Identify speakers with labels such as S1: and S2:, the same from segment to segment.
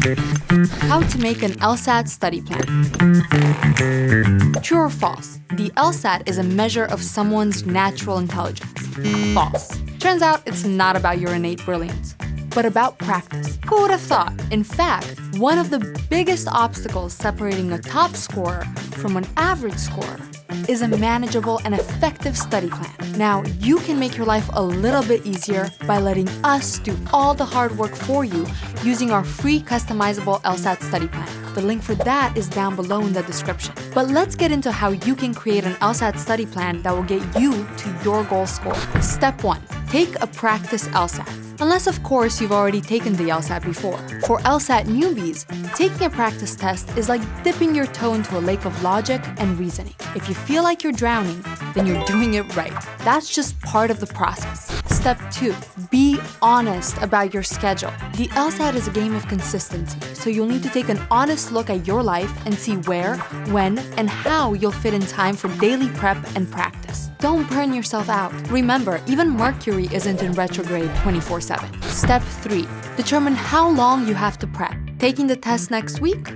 S1: How to make an LSAT study plan. True or false? The LSAT is a measure of someone's natural intelligence. False. Turns out it's not about your innate brilliance, but about practice. Who would have thought? In fact, one of the biggest obstacles separating a top scorer from an average scorer is a manageable and effective study plan. Now, you can make your life a little bit easier by letting us do all the hard work for you using our free customizable LSAT study plan. The link for that is down below in the description. But let's get into how you can create an LSAT study plan that will get you to your goal score. Step 1. Take a practice LSAT. Unless, of course, you've already taken the LSAT before. For LSAT newbies, taking a practice test is like dipping your toe into a lake of logic and reasoning. If you feel like you're drowning, then you're doing it right. That's just part of the process. Step 2. Be honest about your schedule. The LSAT is a game of consistency, so you'll need to take an honest look at your life and see where, when, and how you'll fit in time for daily prep and practice. Don't burn yourself out. Remember, even Mercury isn't in retrograde 24/7. Step 3. Determine how long you have to prep. Taking the test next week?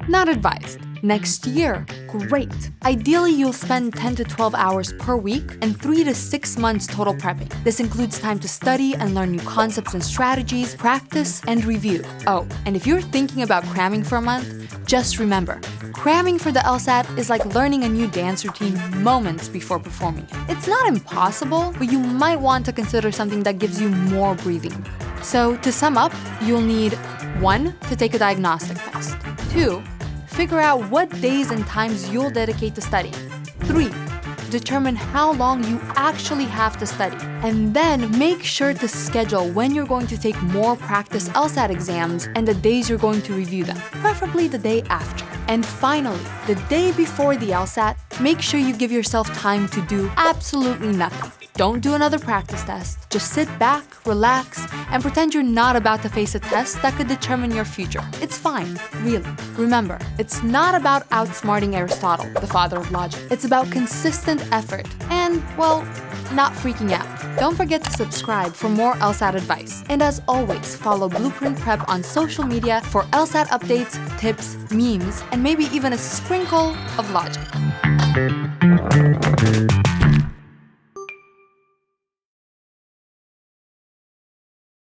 S1: Not advised. Next year? Great. Ideally, you'll spend 10 to 12 hours per week and 3 to 6 months total prepping. This includes time to study and learn new concepts and strategies, practice, and review. Oh, and if you're thinking about cramming for a month, just remember, cramming for the LSAT is like learning a new dance routine moments before performing it. It's not impossible, but you might want to consider something that gives you more breathing room. So to sum up, you'll need 1. To take a diagnostic test. 2. Figure out what days and times you'll dedicate to study. 3. Determine how long you actually have to study. And then make sure to schedule when you're going to take more practice LSAT exams and the days you're going to review them, preferably the day after. And finally, the day before the LSAT, make sure you give yourself time to do absolutely nothing. Don't do another practice test. Just sit back, relax, and pretend you're not about to face a test that could determine your future. It's fine, really. Remember, it's not about outsmarting Aristotle, the father of logic. It's about consistent effort and, well, not freaking out. Don't forget to subscribe for more LSAT advice. And as always, follow Blueprint Prep on social media for LSAT updates, tips, memes, and maybe even a sprinkle of logic.